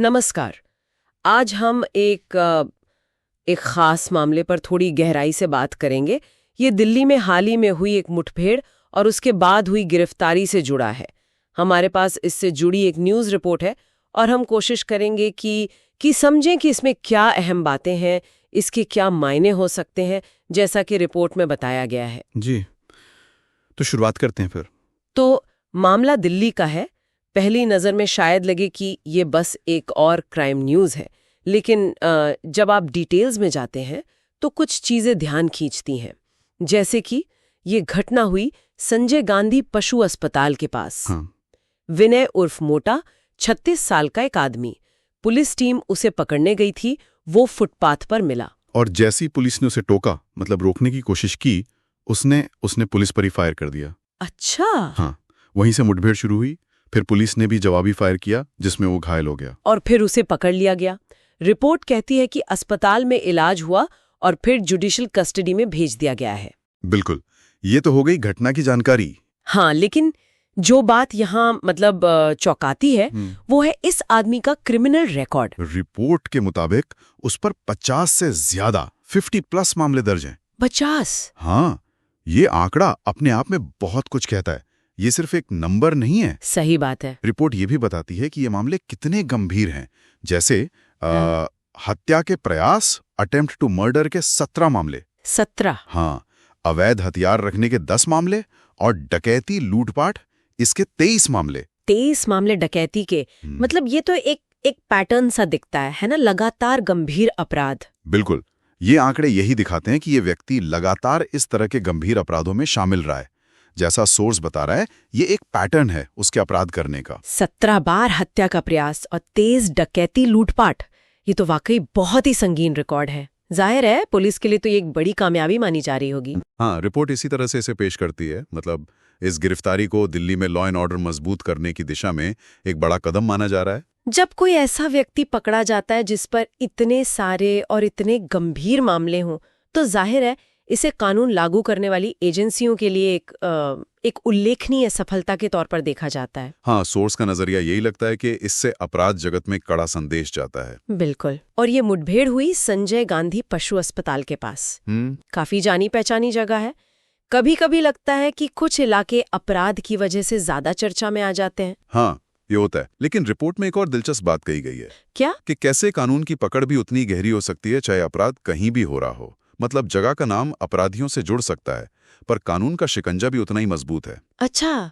नमस्कार। आज हम एक खास मामले पर थोड़ी गहराई से बात करेंगे। ये दिल्ली में हाल ही में हुई एक मुठभेड़ और उसके बाद हुई गिरफ्तारी से जुड़ा है। हमारे पास इससे जुड़ी एक न्यूज़ रिपोर्ट है और हम कोशिश करेंगे कि समझें कि इसमें क्या अहम बातें हैं, इसके क्या मायने हो सकते हैं, जैसा कि रिपोर्ट में बताया गया है। जी, तो शुरुआत करते हैं फिर। तो मामला दिल्ली का है। पहली नज़र में शायद लगे कि ये बस एक और क्राइम न्यूज़ है, लेकिन जब आप डिटेल्स में जाते हैं तो कुछ चीज़ें ध्यान खींचती हैं। जैसे कि ये घटना हुई संजय गांधी पशु अस्पताल के पास। हाँ। विनय उर्फ मोटा 36 साल का एक आदमी, पुलिस टीम उसे पकड़ने गई थी, वो फुटपाथ पर मिला। और जैसी पुलिस ने उसे टोका, मतलब रोकने की कोशिश की, उसने पुलिस पर ही फायर कर दिया। अच्छा। हाँ, वहीं से मुठभेड़ शुरू हुई। फिर पुलिस ने भी जवाबी फायर किया, जिसमें वो घायल हो गया। और फिर उसे पकड़ लिया गया। रिपोर्ट कहती है कि अस्पताल में इलाज हुआ और फिर जुडिशियल कस्टडी में भेज दिया गया है। बिल्कुल, ये तो हो गई घटना की जानकारी। हाँ, लेकिन जो बात यहाँ मतलब चौंकाती है वो है इस आदमी का क्रिमिनल रिकॉर्ड। रिपोर्ट के मुताबिक उस पर 50 से ज्यादा 50+ मामले दर्ज हैं। 50? हाँ, ये आंकड़ा अपने आप में बहुत कुछ कहता है। ये सिर्फ एक नंबर नहीं है। सही बात है। रिपोर्ट ये भी बताती है कि ये मामले कितने गंभीर हैं। जैसे हत्या के प्रयास, अटेम्प्ट टू मर्डर के 17 मामले। 17? हाँ, अवैध हथियार रखने के 10 मामले और डकैती लूटपाट इसके 23 मामले। 23 मामले डकैती के। मतलब ये तो एक पैटर्न सा दिखता है ना, लगातार गंभीर अपराध। बिल्कुल, ये आंकड़े यही दिखाते हैं कि ये व्यक्ति लगातार इस तरह के गंभीर अपराधों में शामिल रहा है। जैसा सोर्स बता रहा है, ये एक पैटर्न है उसके अपराध करने का। 17 बार हत्या का प्रयास और 23 डकैती लूटपाट। ये तो वाकई बहुत ही संगीन रिकॉर्ड है। जाहिर है पुलिस के लिए तो ये एक बड़ी कामयाबी मानी जा रही होगी। हाँ, रिपोर्ट इसी तरह से इसे पेश करती है। मतलब इस गिरफ्तारी को दिल्ली में लॉ एंड ऑर्डर मजबूत करने की दिशा में एक बड़ा कदम माना जा रहा है। जब कोई ऐसा व्यक्ति पकड़ा जाता है जिस पर इतने सारे और इतने गंभीर मामले हों, तो जाहिर है इसे कानून लागू करने वाली एजेंसियों के लिए एक उल्लेखनीय सफलता के तौर पर देखा जाता है। हाँ, सोर्स का नजरिया यही लगता है कि इससे अपराध जगत में कड़ा संदेश जाता है। बिल्कुल। और ये मुठभेड़ हुई संजय गांधी पशु अस्पताल के पास। काफी जानी पहचानी जगह है। कभी कभी लगता है कि कुछ इलाके अपराध की वजह से ज्यादा चर्चा में आ जाते हैं। हाँ, ये होता है। लेकिन रिपोर्ट में एक और दिलचस्प बात कही गई है। क्या? कि कैसे कानून की पकड़ भी उतनी गहरी हो सकती है, चाहे अपराध कहीं भी हो रहा हो। मतलब जगह का नाम अपराधियों से जुड़ सकता है, पर कानून का शिकंजा भी उतना ही मजबूत है। अच्छा,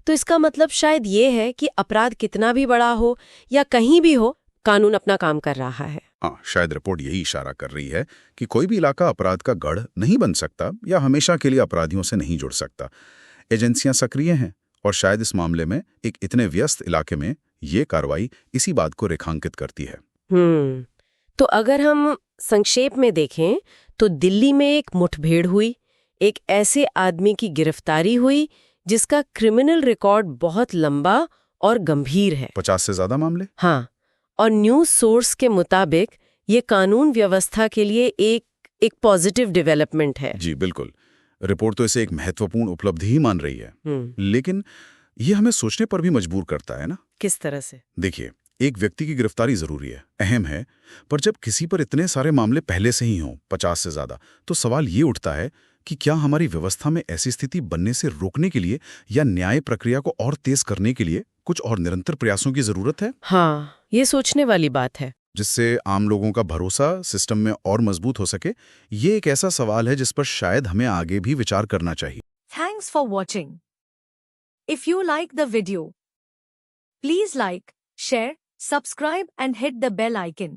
तो इसका मतलब शायद ये है कि अपराध कितना भी बड़ा हो या कहीं भी हो, कानून अपना काम कर रहा है। हाँ, शायद रिपोर्ट यही इशारा कर रही है कि कोई भी इलाका अपराध का गढ़ नहीं बन सकता या हमेशा के लिए अपराधियों से नहीं जुड़ सकता। एजेंसियां सक्रिय हैं और शायद इस मामले में एक इतने व्यस्त इलाके में ये कार्रवाई इसी बात को रेखांकित करती है। तो अगर हम संक्षेप में देखें तो दिल्ली में एक मुठभेड़ हुई, एक ऐसे आदमी की गिरफ्तारी हुई जिसका क्रिमिनल रिकॉर्ड बहुत लंबा और गंभीर है। 50 से ज्यादा मामले। हाँ, और न्यूज़ सोर्स के मुताबिक ये कानून व्यवस्था के लिए एक पॉजिटिव डेवलपमेंट है। जी बिल्कुल, रिपोर्ट तो इसे एक महत्वपूर्ण उपलब्धि ही मान रही है। लेकिन ये हमें सोचने पर भी मजबूर करता है ना। किस तरह से? देखिए, एक व्यक्ति की गिरफ्तारी जरूरी है, अहम है, पर जब किसी पर इतने सारे मामले पहले से ही हों, 50 से ज्यादा, तो सवाल ये उठता है कि क्या हमारी व्यवस्था में ऐसी स्थिति बनने से रोकने के लिए या न्याय प्रक्रिया को और तेज करने के लिए कुछ और निरंतर प्रयासों की जरूरत है। हाँ, ये सोचने वाली बात है। जिससे आम लोगों का भरोसा सिस्टम में और मजबूत हो सके। ये एक ऐसा सवाल है जिस पर शायद हमें आगे भी विचार करना चाहिए। Thanks for watching. If you like the video, please like, share, subscribe and hit the bell icon.